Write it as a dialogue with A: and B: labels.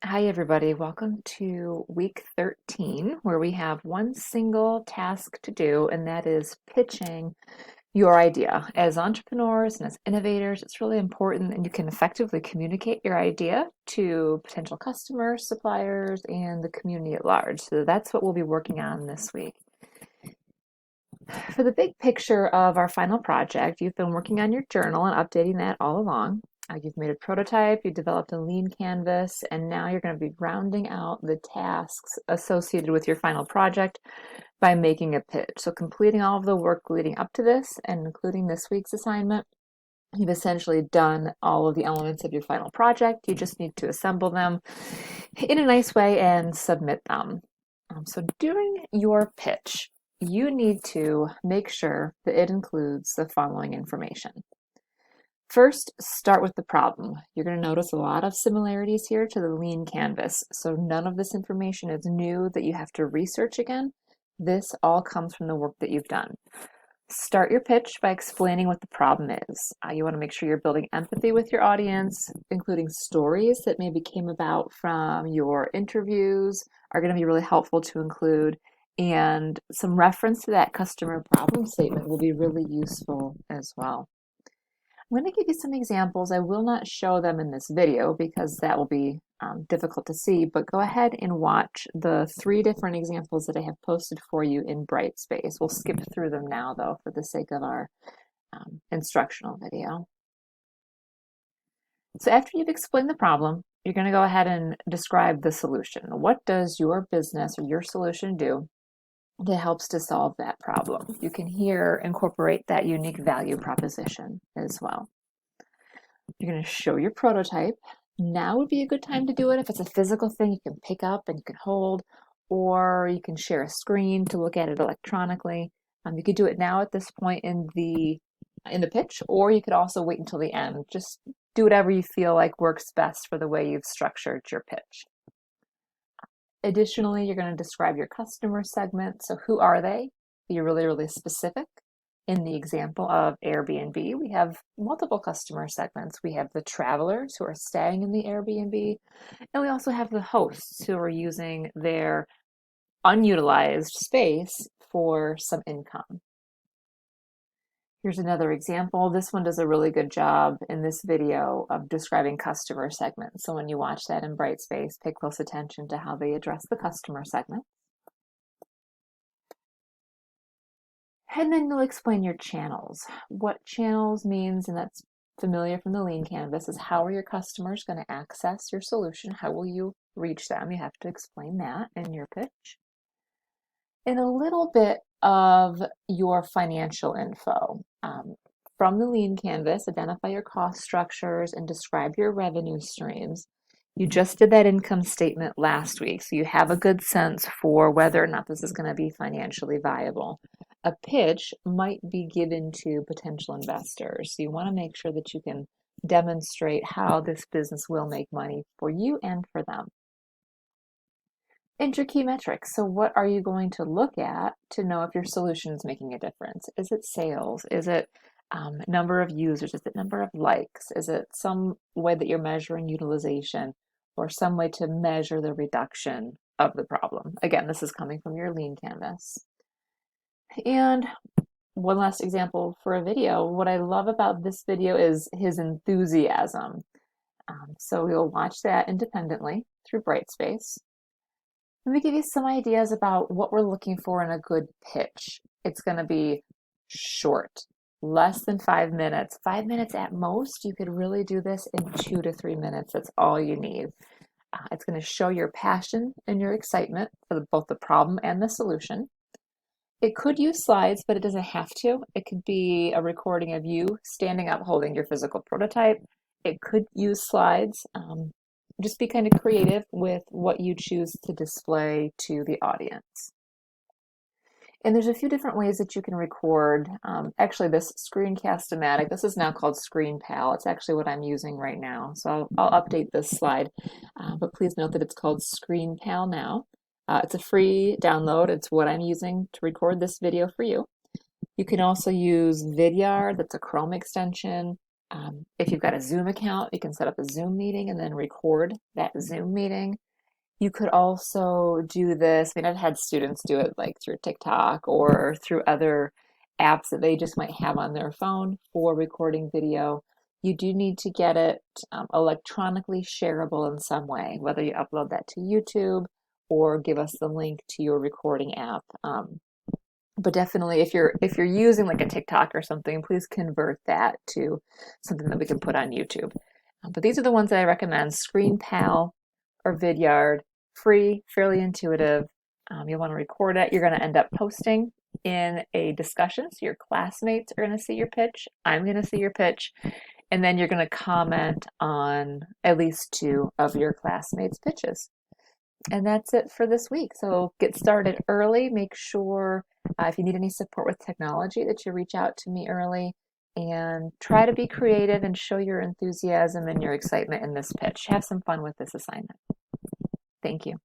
A: Hi, everybody. Welcome to week 13, where we have one single task to do, and that is pitching your idea. As entrepreneurs and as innovators, it's really important, and you can effectively communicate your idea to potential customers, suppliers, and the community at large. So that's what we'll be working on this week. For the big picture of our final project, you've been working on your journal and updating that all along. You've made a prototype, you developed a lean canvas, and now you're going to be rounding out the tasks associated with your final project by making a pitch. So completing all of the work leading up to this and including this week's assignment, you've essentially done all of the elements of your final project. You just need to assemble them in a nice way and submit them. So during your pitch, you need to make sure that it includes the following information. First, start with the problem. You're going to notice a lot of similarities here to the lean canvas. So none of this information is new that you have to research again. This all comes from the work that you've done. Start your pitch by explaining what the problem is. You want to make sure you're building empathy with your audience, including stories that maybe came about from your interviews are going to be really helpful to include. And some reference to that customer problem statement will be really useful as well. I'm going to give you some examples. I will not show them in this video because that will be difficult to see, but go ahead and watch the 3 different examples that I have posted for you in Brightspace. We'll skip through them now, though, for the sake of our instructional video. So after you've explained the problem, you're going to go ahead and describe the solution. What does your business or your solution do that helps to solve that problem? You can here incorporate that unique value proposition as well. You're going to show your prototype. Now would be a good time to do it. If it's a physical thing you can pick up and you can hold, or you can share a screen to look at it electronically. You could do it now at this point in the pitch, or you could also wait until the end. Just do whatever you feel like works best for the way you've structured your pitch. Additionally, you're going to describe your customer segment. So who are they? Be really, really specific. In the example of Airbnb, we have multiple customer segments. We have the travelers who are staying in the Airbnb, and we also have the hosts who are using their unutilized space for some income. Here's another example. This one does a really good job in this video of describing customer segments. So when you watch that in Brightspace, pay close attention to how they address the customer segment. And then you'll explain your channels. What channels means, and that's familiar from the Lean Canvas, is how are your customers going to access your solution? How will you reach them? You have to explain that in your pitch. And a little bit of your financial info. From the Lean Canvas, identify your cost structures and describe your revenue streams. You just did that income statement last week, so you have a good sense for whether or not this is going to be financially viable. A pitch might be given to potential investors, so you want to make sure that you can demonstrate how this business will make money for you and for them. And your key metrics. So what are you going to look at to know if your solution is making a difference? Is it sales? Is it number of users? Is it number of likes? Is it some way that you're measuring utilization or some way to measure the reduction of the problem? Again, this is coming from your Lean Canvas. And one last example for a video. What I love about this video is his enthusiasm. So we'll watch that independently through Brightspace. Let me give you some ideas about what we're looking for in a good pitch. It's going to be short, less than 5 minutes. 5 minutes at most. You could really do this in 2 to 3 minutes. That's all you need. It's going to show your passion and your excitement for both the problem and the solution. It could use slides, but it doesn't have to. It could be a recording of you standing up holding your physical prototype. It could use slides. Just be kind of creative with what you choose to display to the audience. And there's a few different ways that you can record. Actually, this Screencast-O-Matic, this is now called ScreenPal. It's actually what I'm using right now. So I'll update this slide. But please note that it's called ScreenPal now. It's a free download. It's what I'm using to record this video for you. You can also use Vidyard, that's a Chrome extension. If you've got a Zoom account, you can set up a Zoom meeting and then record that Zoom meeting. You could also do this. I mean, I've had students do it like through TikTok or through other apps that they just might have on their phone for recording video. You do need to get it electronically shareable in some way, whether you upload that to YouTube or give us the link to your recording app. But definitely, if you're using like a TikTok or something, please convert that to something that we can put on YouTube. But these are the ones that I recommend: ScreenPal or Vidyard. Free, fairly intuitive. You'll want to record it. You're going to end up posting in a discussion, so your classmates are going to see your pitch. I'm going to see your pitch, and then you're going to comment on at least two of your classmates' pitches. And that's it for this week. So get started early. Make sure if you need any support with technology that you reach out to me early, and try to be creative and show your enthusiasm and your excitement in this pitch. Have some fun with this assignment. Thank you.